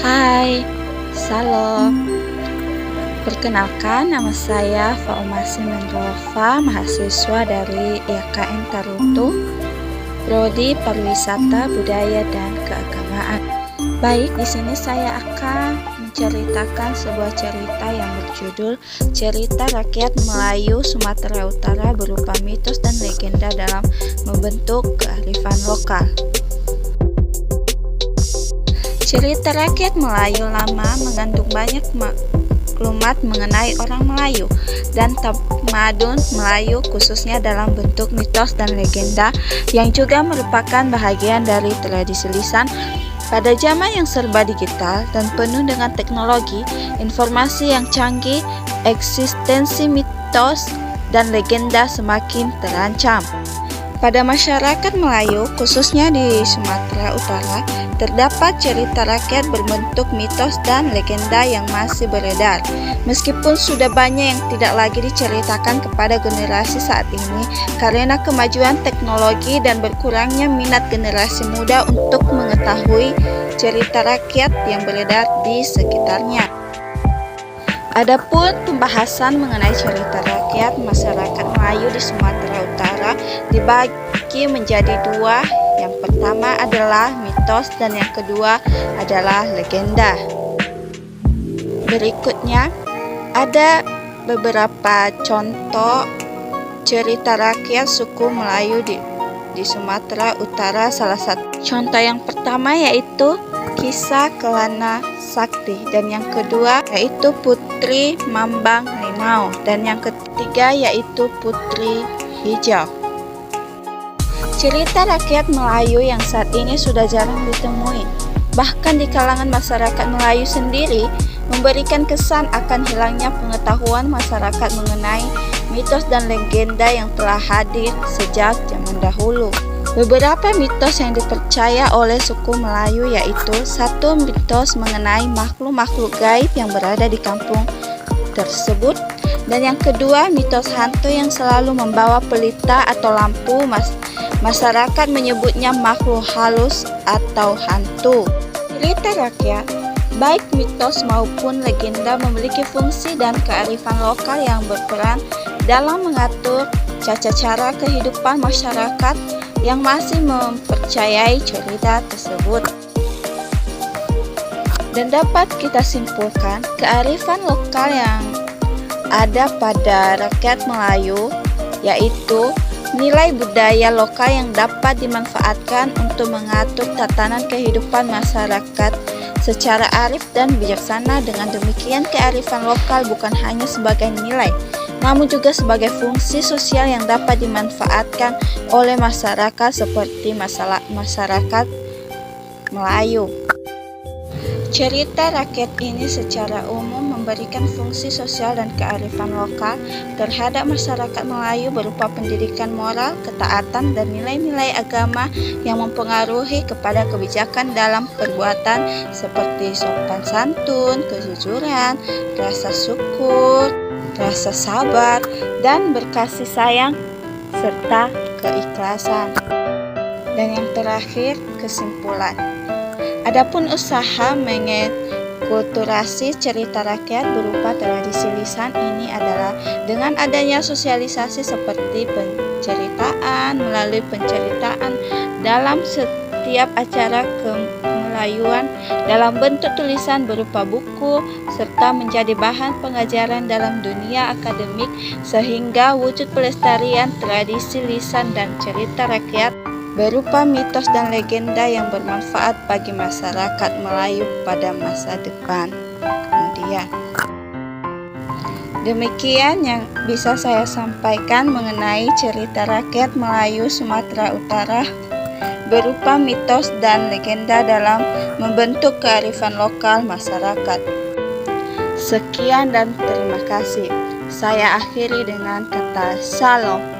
Hai, Salam. Perkenalkan, nama saya Faumasi Mendrova, mahasiswa dari IAKN Tarutu, Prodi Pariwisata, Budaya, dan Keagamaan. Baik, di sini saya akan menceritakan sebuah cerita yang berjudul Cerita Rakyat Melayu Sumatera Utara berupa mitos dan legenda dalam membentuk kearifan lokal. Cerita rakyat Melayu lama mengandung banyak maklumat mengenai orang Melayu dan tamadun Melayu, khususnya dalam bentuk mitos dan legenda yang juga merupakan bahagian dari tradisi lisan. Pada zaman yang serba digital dan penuh dengan teknologi, informasi yang canggih, eksistensi mitos dan legenda semakin terancam. Pada masyarakat Melayu, khususnya di Sumatera Utara, terdapat cerita rakyat berbentuk mitos dan legenda yang masih beredar. Meskipun sudah banyak yang tidak lagi diceritakan kepada generasi saat ini karena kemajuan teknologi dan berkurangnya minat generasi muda untuk mengetahui cerita rakyat yang beredar di sekitarnya. Adapun pembahasan mengenai cerita rakyat masyarakat Melayu di Sumatera Utara dibagi menjadi dua. Yang pertama adalah mitos dan yang kedua adalah legenda. Berikutnya ada beberapa contoh cerita rakyat suku Melayu di Sumatera Utara. Salah satu contoh yang pertama yaitu kisah Kelana Sakti, dan yang kedua yaitu Putri Mambang Linau, dan yang ketiga yaitu Putri Hijau. Cerita rakyat Melayu yang saat ini sudah jarang ditemui, bahkan di kalangan masyarakat Melayu sendiri, memberikan kesan akan hilangnya pengetahuan masyarakat mengenai mitos dan legenda yang telah hadir sejak zaman dahulu. Beberapa mitos yang dipercaya oleh suku Melayu yaitu: satu, mitos mengenai makhluk-makhluk gaib yang berada di kampung tersebut, dan yang kedua, mitos hantu yang selalu membawa pelita atau lampu. Masyarakat menyebutnya makhluk halus atau hantu. Cerita rakyat, baik mitos maupun legenda, memiliki fungsi dan kearifan lokal yang berperan dalam mengatur tata cara kehidupan masyarakat yang masih mempercayai cerita tersebut. Dan dapat kita simpulkan, kearifan lokal yang ada pada rakyat Melayu yaitu nilai budaya lokal yang dapat dimanfaatkan untuk mengatur tatanan kehidupan masyarakat secara arif dan bijaksana. Dengan demikian, kearifan lokal bukan hanya sebagai nilai, namun juga sebagai fungsi sosial yang dapat dimanfaatkan oleh masyarakat seperti masyarakat Melayu. Cerita rakyat ini secara umum memberikan fungsi sosial dan kearifan lokal terhadap masyarakat Melayu berupa pendidikan moral, ketaatan, dan nilai-nilai agama yang mempengaruhi kepada kebijakan dalam perbuatan seperti sopan santun, kejujuran, rasa syukur, rasa sabar, dan berkasih sayang, serta keikhlasan. Dan yang terakhir, kesimpulan. Adapun usaha mengekulturasi cerita rakyat berupa tradisi lisan ini adalah dengan adanya sosialisasi seperti penceritaan melalui penceritaan dalam setiap acara kemelayuan dalam bentuk tulisan berupa buku, serta menjadi bahan pengajaran dalam dunia akademik, sehingga wujud pelestarian tradisi lisan dan cerita rakyat berupa mitos dan legenda yang bermanfaat bagi masyarakat Melayu pada masa depan. Kemudian, demikian yang bisa saya sampaikan mengenai cerita rakyat Melayu Sumatera Utara berupa mitos dan legenda dalam membentuk kearifan lokal masyarakat. Sekian dan terima kasih. Saya akhiri dengan kata salam.